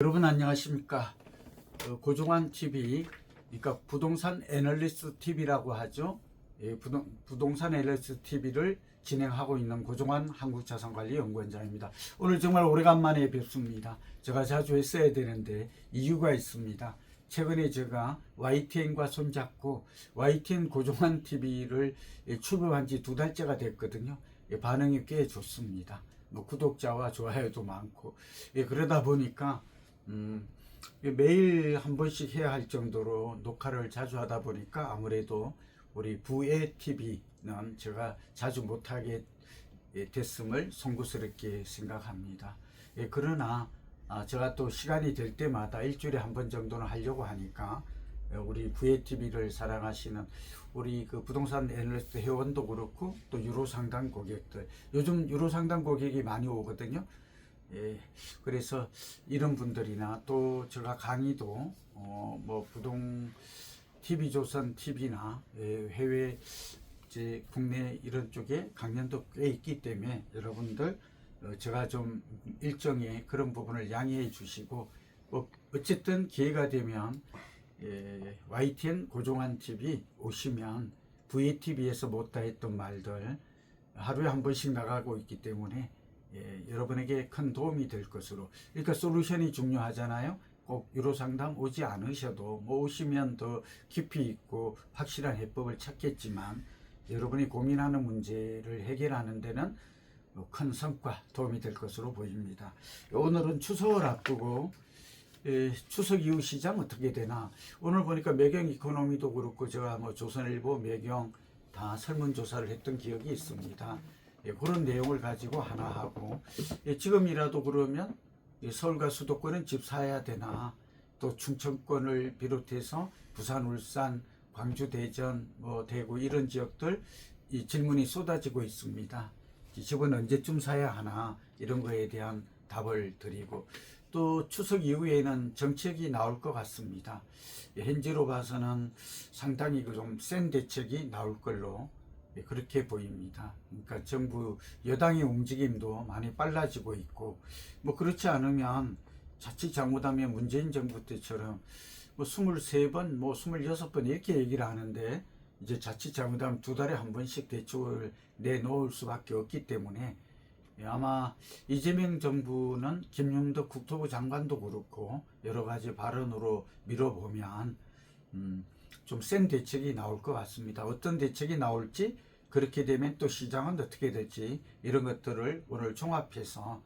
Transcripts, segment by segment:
여러분 안녕하십니까. 고종환 TV, 그러니까 부동산 애널리스트 TV라고 하죠. 부동산 애널리스트 TV를 진행하고 있는 고종환 한국자산관리연구원장입니다. 오늘 정말 오래간만에 뵙습니다. 제가 자주 했어야 되는데 이유가 있습니다. 최근에 제가 YTN과 손잡고 YTN 고종환 TV를 출범한 지 2달째가 됐거든요. 반응이 꽤 좋습니다. 구독자와 좋아요도 많고, 그러다 보니까 매일 한 번씩 해야 할 정도로 녹화를 자주 하다 보니까 아무래도 우리 부애 TV는 제가 자주 못하게 됐음을 송구스럽게 생각합니다. 그러나 제가 또 시간이 될 때마다 일주일에 한 번 정도는 하려고 하니까 우리 부애 TV를 사랑하시는 우리 그 부동산 애널리스트 회원도 그렇고 또 유로 상담 고객들, 요즘 유로 상담 고객이 많이 오거든요. 그래서 이런 분들이나 또 제가 강의도 부동 TV조선 TV나 해외 국내 이런 쪽에 강연도 꽤 있기 때문에 여러분들 제가 좀 일정에 그런 부분을 양해해 주시고, 어쨌든 기회가 되면 YTN 고종환 TV 오시면 VTV에서 못다 했던 말들 하루에 한 번씩 나가고 있기 때문에 여러분에게 큰 도움이 될 것으로, 그러니까 솔루션이 중요하잖아요. 꼭 유로 상담 오지 않으셔도 오시면 더 깊이 있고 확실한 해법을 찾겠지만 여러분이 고민하는 문제를 해결하는 데는 큰 성과 도움이 될 것으로 보입니다. 오늘은 추석을 앞두고 추석 이후 시장 어떻게 되나, 오늘 보니까 매경 이코노미도 그렇고 제가 조선일보 매경 다 설문조사를 했던 기억이 있습니다. 그런 내용을 가지고 하나 하고, 지금이라도 그러면 서울과 수도권은 집 사야 되나, 또 충청권을 비롯해서 부산, 울산, 광주, 대전, 대구 이런 지역들 이 질문이 쏟아지고 있습니다. 집은 언제쯤 사야 하나, 이런 거에 대한 답을 드리고, 또 추석 이후에는 정책이 나올 것 같습니다. 현재로 봐서는 상당히 좀 센 대책이 나올 걸로 그렇게 보입니다. 그러니까 정부 여당의 움직임도 많이 빨라지고 있고, 그렇지 않으면 자칫 잘못하면 문재인 정부 때처럼 23번, 26번 이렇게 얘기를 하는데, 이제 자칫 잘못하면 2달에 한 번씩 대책을 내놓을 수밖에 없기 때문에 아마 이재명 정부는 김용덕 국토부 장관도 그렇고 여러 가지 발언으로 밀어보면 좀 센 대책이 나올 것 같습니다. 어떤 대책이 나올지, 그렇게 되면 또 시장은 어떻게 될지, 이런 것들을 오늘 종합해서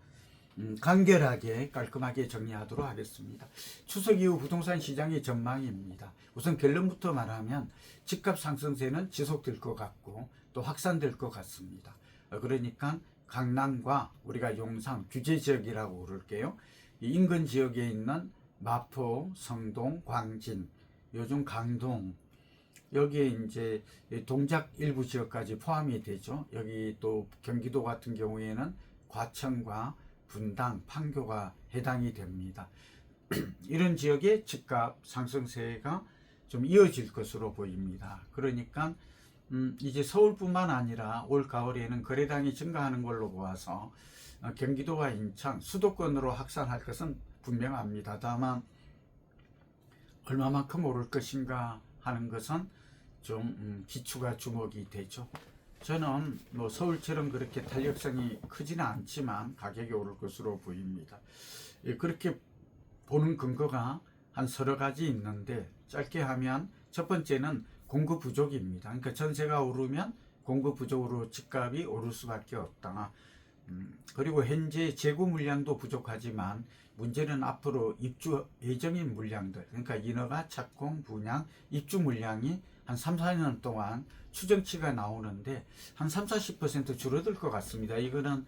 간결하게 깔끔하게 정리하도록 하겠습니다. 추석 이후 부동산 시장의 전망입니다. 우선 결론부터 말하면 집값 상승세는 지속될 것 같고 또 확산될 것 같습니다. 그러니까 강남과 우리가 용산 규제 지역이라고 그럴게요. 이 인근 지역에 있는 마포, 성동, 광진, 요즘 강동, 여기에 이제 동작 일부 지역까지 포함이 되죠. 여기 또 경기도 같은 경우에는 과천과 분당, 판교가 해당이 됩니다. 이런 지역의 집값 상승세가 좀 이어질 것으로 보입니다. 그러니까 이제 서울뿐만 아니라 올 가을에는 거래량이 증가하는 걸로 보아서 경기도와 인천, 수도권으로 확산할 것은 분명합니다. 다만 얼마만큼 오를 것인가 하는 것은 좀 기추가 주목이 되죠. 저는 서울처럼 그렇게 탄력성이 크지는 않지만 가격이 오를 것으로 보입니다. 그렇게 보는 근거가 한 서너 가지 있는데, 짧게 하면 첫 번째는 공급 부족입니다. 그러니까 전세가 오르면 공급 부족으로 집값이 오를 수밖에 없다. 그리고 현재 재고 물량도 부족하지만 문제는 앞으로 입주 예정인 물량들, 그러니까 인허가, 착공, 분양, 입주 물량이 한 3, 4년 동안 추정치가 나오는데 한 30-40% 줄어들 것 같습니다. 이거는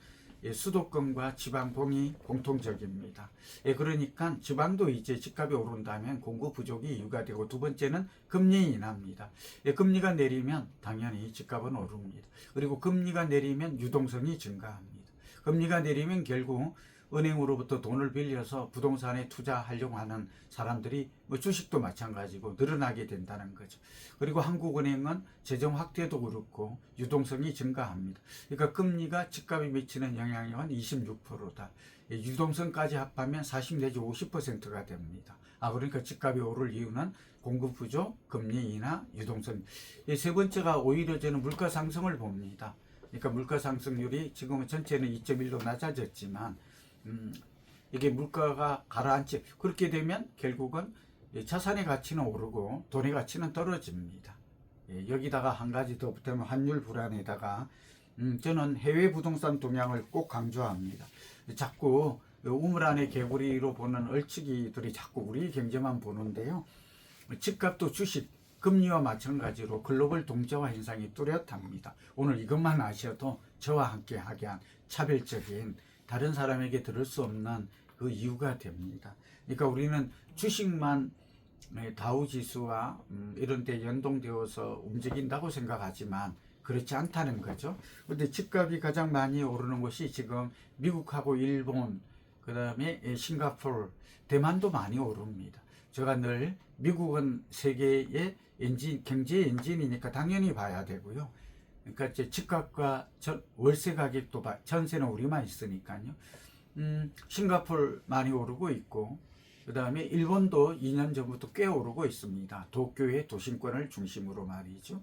수도권과 지방봉이 공통적입니다. 그러니까 지방도 이제 집값이 오른다면 공급 부족이 이유가 되고, 두 번째는 금리 인하입니다. 금리가 내리면 당연히 집값은 오릅니다. 그리고 금리가 내리면 유동성이 증가합니다. 금리가 내리면 결국 은행으로부터 돈을 빌려서 부동산에 투자하려고 하는 사람들이 주식도 마찬가지고 늘어나게 된다는 거죠. 그리고 한국은행은 재정 확대도 그렇고 유동성이 증가합니다. 그러니까 금리가 집값에 미치는 영향력은 26%다. 유동성까지 합하면 40 내지 50%가 됩니다. 그러니까 집값이 오를 이유는 공급 부족, 금리 인하, 유동성. 세 번째가 오히려 저는 물가 상승을 봅니다. 그러니까 물가 상승률이 지금은 전체는 2.1로 낮아졌지만 이게 물가가 가라앉지, 그렇게 되면 결국은 자산의 가치는 오르고 돈의 가치는 떨어집니다. 여기다가 한 가지 더 붙으면 환율 불안에다가 저는 해외 부동산 동향을 꼭 강조합니다. 자꾸 우물 안의 개구리로 보는 얼치기들이 자꾸 우리 경제만 보는데요. 집값도 주식, 금리와 마찬가지로 글로벌 동저화 현상이 뚜렷합니다. 오늘 이것만 아셔도 저와 함께 하게 한 차별적인, 다른 사람에게 들을 수 없는 그 이유가 됩니다. 그러니까 우리는 주식만 다우지수와 이런 데 연동되어서 움직인다고 생각하지만 그렇지 않다는 거죠. 그런데 집값이 가장 많이 오르는 곳이 지금 미국하고 일본, 그 다음에 싱가포르, 대만도 많이 오릅니다. 제가 늘 미국은 세계의 경제 엔진이니까 당연히 봐야 되고요. 그러니까 이제 집값과 월세 가격도 전세는 우리만 있으니까요. 싱가포르 많이 오르고 있고, 그 다음에 일본도 2년 전부터 꽤 오르고 있습니다. 도쿄의 도심권을 중심으로 말이죠.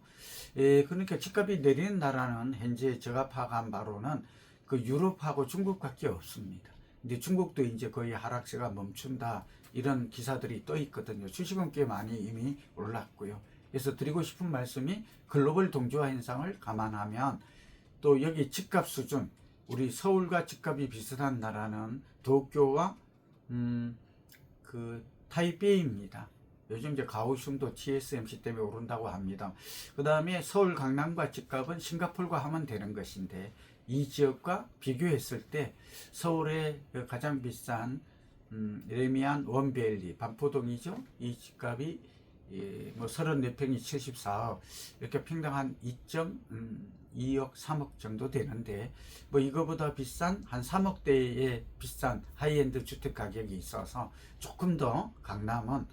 그러니까 집값이 내리는 나라는 현재 제가 파악한 바로는 그 유럽하고 중국밖에 없습니다. 근데 중국도 이제 거의 하락세가 멈춘다, 이런 기사들이 떠 있거든요. 주식은 꽤 많이 이미 올랐고요. 그래서 드리고 싶은 말씀이 글로벌 동조화 현상을 감안하면 또 여기 집값 수준, 우리 서울과 집값이 비슷한 나라는 도쿄와 그 타이베이입니다. 요즘 이제 가오슝도 TSMC 때문에 오른다고 합니다. 그 다음에 서울 강남과 집값은 싱가포르가 하면 되는 것인데, 이 지역과 비교했을 때 서울의 가장 비싼 레미안 원베일리 반포동이죠. 이 집값이 뭐 34평이 74억, 이렇게 평당 한 2.2억 3억 정도 되는데, 뭐 이거보다 비싼 한 3억대의 비싼 하이엔드 주택 가격이 있어서 조금 더 강남은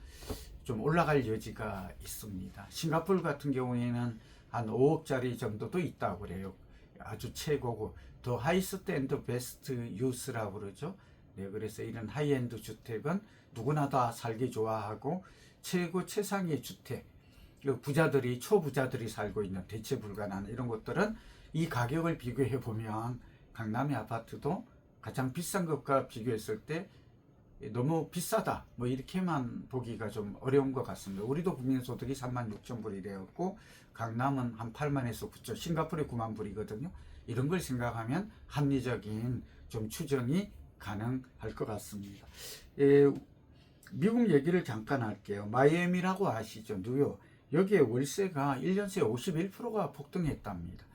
좀 올라갈 여지가 있습니다. 싱가포르 같은 경우에는 한 5억짜리 정도도 있다고 그래요. 아주 최고고, 더 하이스트 앤드 베스트 유스라고 그러죠. 네, 그래서 이런 하이엔드 주택은 누구나 다 살기 좋아하고 최고 최상의 주택, 부자들이, 초부자들이 살고 있는 대체 불가능한 이런 것들은 이 가격을 비교해 보면 강남의 아파트도 가장 비싼 것과 비교했을 때 너무 비싸다, 뭐 이렇게만 보기가 좀 어려운 것 같습니다. 우리도 국민소득이 36,000불이 되었고 강남은 한 8만에서 9천, 싱가포르 9만 불이거든요. 이런 걸 생각하면 합리적인 좀 추정이 가능할 것 같습니다. 미국 얘기를 잠깐 할게요. 마이애미라고 아시죠? 뉴욕. 여기에 월세가 1년 새 51%가 폭등했답니다.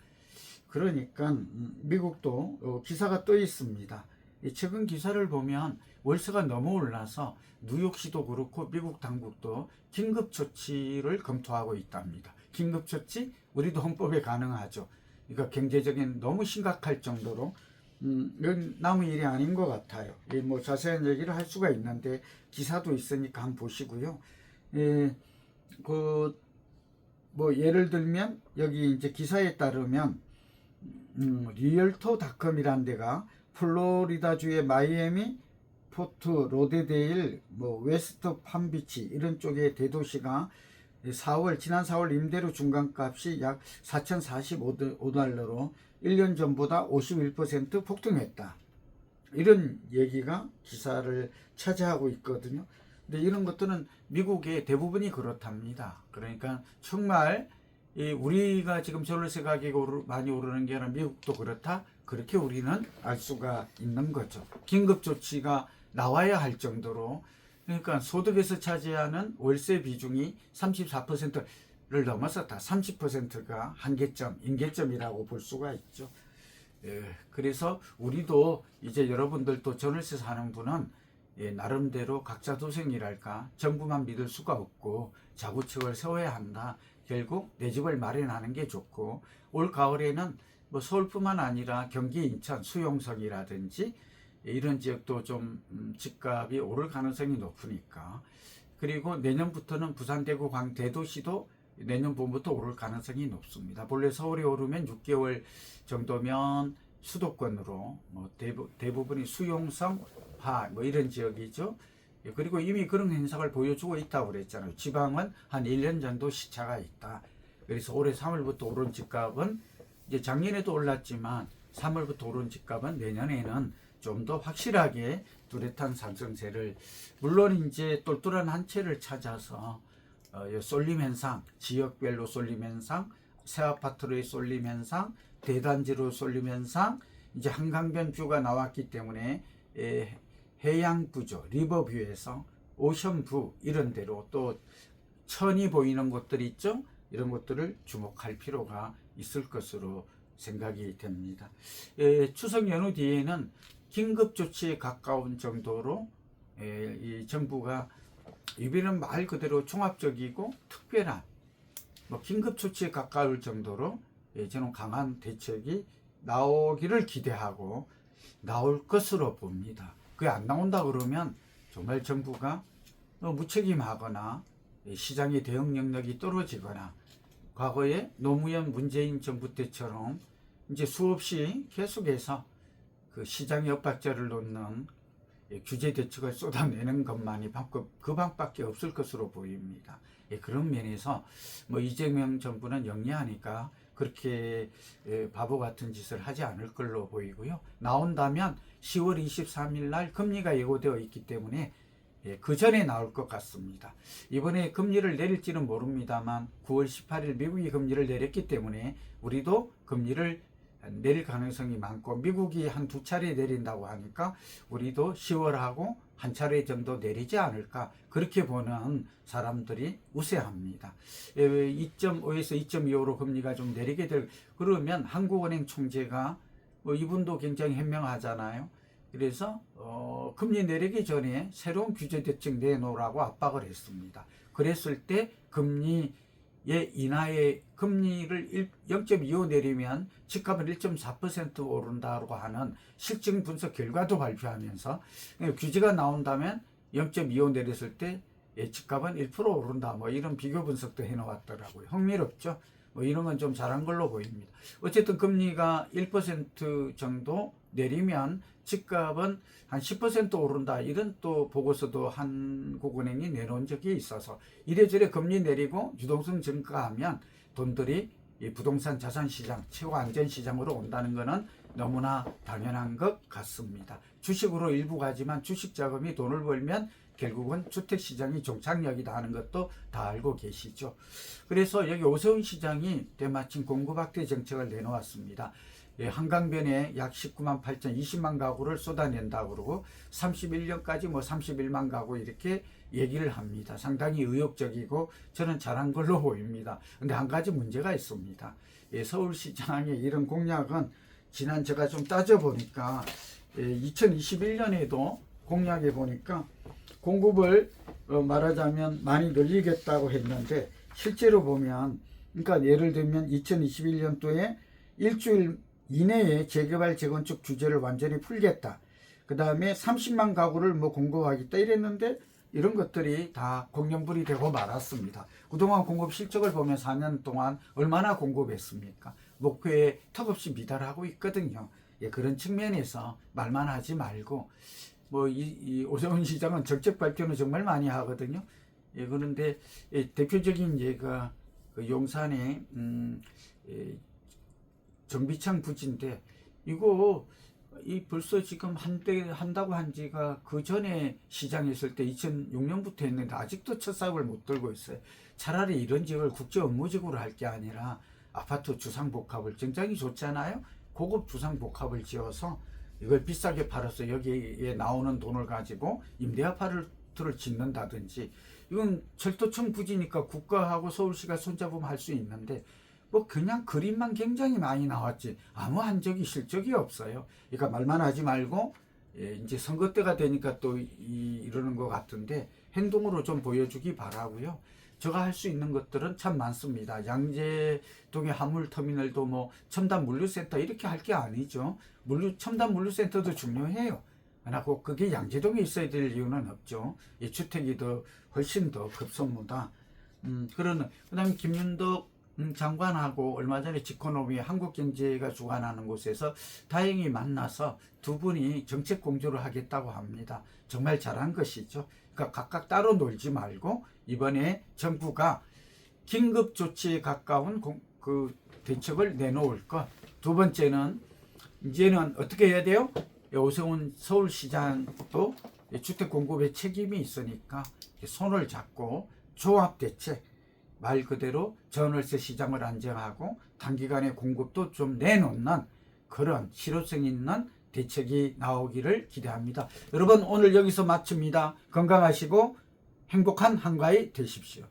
그러니까 미국도 기사가 떠 있습니다. 최근 기사를 보면 월세가 너무 올라서 뉴욕시도 그렇고 미국 당국도 긴급 조치를 검토하고 있답니다. 긴급 조치? 우리도 헌법에 가능하죠. 그러니까 경제적인 너무 심각할 정도로 이건 남의 일이 아닌 것 같아요. 뭐 자세한 얘기를 할 수가 있는데 기사도 있으니까 한번 보시고요. 뭐 예를 들면 여기 이제 기사에 따르면 리얼토닷컴이라는 데가 플로리다주의 마이애미, 포트 로데데일, 뭐 웨스트 팜비치 이런 쪽의 대도시가 지난 4월 임대료 중간값이 약 4,045달러로 1년 전보다 51% 폭등했다. 이런 얘기가 기사를 차지하고 있거든요. 근데 이런 것들은 미국의 대부분이 그렇답니다. 그러니까 정말 우리가 지금 전월세 가격이 많이 오르는 게 아니라 미국도 그렇다, 그렇게 우리는 알 수가 있는 거죠. 긴급 조치가 나와야 할 정도로, 그러니까 소득에서 차지하는 월세 비중이 34%를 넘어섰다. 30%가 한계점, 임계점이라고 볼 수가 있죠. 그래서 우리도 이제 여러분들도 전월세 사는 분은 나름대로 각자 도생이랄까, 정부만 믿을 수가 없고 자구책을 세워야 한다. 결국 내 집을 마련하는 게 좋고, 올 가을에는 뭐 서울뿐만 아니라 경기, 인천, 수용성이라든지 이런 지역도 좀 집값이 오를 가능성이 높으니까, 그리고 내년부터는 부산, 대구, 광 대도시도 내년 봄부터 오를 가능성이 높습니다. 본래 서울이 오르면 6개월 정도면 수도권으로 뭐 대부분이 수용성화 뭐 이런 지역이죠. 예, 그리고 이미 그런 현상을 보여주고 있다고 그랬잖아요. 지방은 한 1년 정도 시차가 있다. 그래서 올해 3월부터 오른 집값은 이제 작년에도 올랐지만 3월부터 오른 집값은 내년에는 좀 더 확실하게 뚜렷한 상승세를, 물론 이제 똘똘한 한 채를 찾아서 쏠림 현상, 지역별로 쏠림 현상, 새 아파트로의 쏠림 현상, 대단지로 쏠림 현상, 이제 한강변뷰가 나왔기 때문에 해양부죠, 리버뷰에서 오션뷰 이런 데로 또 천이 보이는 곳들 있죠. 이런 것들을 주목할 필요가 있을 것으로 생각이 됩니다. 추석 연휴 뒤에는 긴급조치에 가까운 정도로 이 정부가 이번에는 말 그대로 종합적이고 특별한 뭐 긴급조치에 가까울 정도로 저는 강한 대책이 나오기를 기대하고 나올 것으로 봅니다. 그게 안 나온다 그러면 정말 정부가 무책임하거나 시장의 대응 능력이 떨어지거나 과거에 노무현 문재인 정부 때처럼 이제 수없이 계속해서 그 시장의 엇박자를 놓는 규제 대책을 쏟아내는 것만이 그 방밖에 없을 것으로 보입니다. 그런 면에서 뭐 이재명 정부는 영리하니까 그렇게 바보 같은 짓을 하지 않을 걸로 보이고요. 나온다면 10월 23일 날 금리가 예고되어 있기 때문에 그 전에 나올 것 같습니다. 이번에 금리를 내릴지는 모릅니다만 9월 18일 미국이 금리를 내렸기 때문에 우리도 금리를 내릴 가능성이 많고, 미국이 한 두 차례 내린다고 하니까 우리도 10월하고 한 차례 정도 내리지 않을까, 그렇게 보는 사람들이 우세합니다. 2.5에서 2.25로 금리가 좀 내리게 될, 그러면 한국은행 총재가 이분도 굉장히 현명하잖아요. 그래서 금리 내리기 전에 새로운 규제 대책 내놓으라고 압박을 했습니다. 그랬을 때 금리의 인하의 금리를 0.25 내리면 집값은 1.4% 오른다고 하는 실증 분석 결과도 발표하면서 규제가 나온다면 0.25 내렸을 때 집값은 1% 오른다, 뭐 이런 비교 분석도 해놓았더라고요. 흥미롭죠? 뭐 이런 건 좀 잘한 걸로 보입니다. 어쨌든 금리가 1% 정도 내리면 집값은 한 10% 오른다, 이런 또 보고서도 한국은행이 내놓은 적이 있어서 이래저래 금리 내리고 유동성 증가하면 돈들이 이 부동산 자산시장, 최고 안전시장으로 온다는 것은 너무나 당연한 것 같습니다. 주식으로 일부 가지만 주식 자금이 돈을 벌면 결국은 주택시장이 종착역이다 하는 것도 다 알고 계시죠. 그래서 여기 오세훈 시장이 때마침 공급 확대 정책을 내놓았습니다. 한강변에 약 19만 8천 20만 가구를 쏟아낸다고 그러고 31년까지 뭐 31만 가구 이렇게 얘기를 합니다. 상당히 의욕적이고 저는 잘한 걸로 보입니다. 근데 한 가지 문제가 있습니다. 서울시장의 이런 공약은 지난 제가 좀 따져보니까 2021년에도 공약에 보니까 공급을 말하자면 많이 늘리겠다고 했는데 실제로 보면, 그러니까 예를 들면 2021년도에 일주일 이내에 재개발 재건축 규제를 완전히 풀겠다, 그 다음에 30만 가구를 뭐 공급하겠다 이랬는데 이런 것들이 다 공연불이 되고 말았습니다. 그동안 공급 실적을 보면 4년 동안 얼마나 공급했습니까? 목표에 턱없이 미달하고 있거든요. 그런 측면에서 말만 하지 말고, 뭐 이 오세훈 시장은 정책 발표는 정말 많이 하거든요. 그런데 대표적인 예가 그 용산의 정비창 부지인데, 이거 벌써 지금 한다고 한 지가 그 전에 시장했을 때 2006년부터 했는데 아직도 첫 사업을 못 들고 있어요. 차라리 이런 지역을 국제 업무지구로 할 게 아니라 아파트 주상복합을, 굉장히 좋잖아요. 고급 주상복합을 지어서 이걸 비싸게 팔아서 여기에 나오는 돈을 가지고 임대 아파트를 짓는다든지, 이건 철도청 부지니까 국가하고 서울시가 손잡으면 할 수 있는데 뭐 그냥 그림만 굉장히 많이 나왔지 아무 한적이 실적이 없어요. 그러니까 말만 하지 말고 이제 선거 때가 되니까 또 이러는 것 같은데 행동으로 좀 보여주기 바라고요. 제가 할 수 있는 것들은 참 많습니다. 양재동의 화물터미널도 뭐 첨단 물류센터 이렇게 할 게 아니죠. 첨단 물류센터도 중요해요. 그러나 꼭 그게 양재동에 있어야 될 이유는 없죠. 이 주택이 더 훨씬 더 급선무다. 그 다음에 김윤덕 장관하고 얼마 전에 지코노미 한국경제가 주관하는 곳에서 다행히 만나서 두 분이 정책 공조를 하겠다고 합니다. 정말 잘한 것이죠. 그러니까 각각 따로 놀지 말고 이번에 정부가 긴급 조치에 가까운 그 대책을 내놓을 것. 두 번째는 이제는 어떻게 해야 돼요? 오세훈 서울시장도 주택 공급에 책임이 있으니까 손을 잡고 조합 대책, 말 그대로 전월세 시장을 안정하고 단기간에 공급도 좀 내놓는 그런 실효성 있는 대책이 나오기를 기대합니다. 여러분 오늘 여기서 마칩니다. 건강하시고 행복한 한가위 되십시오.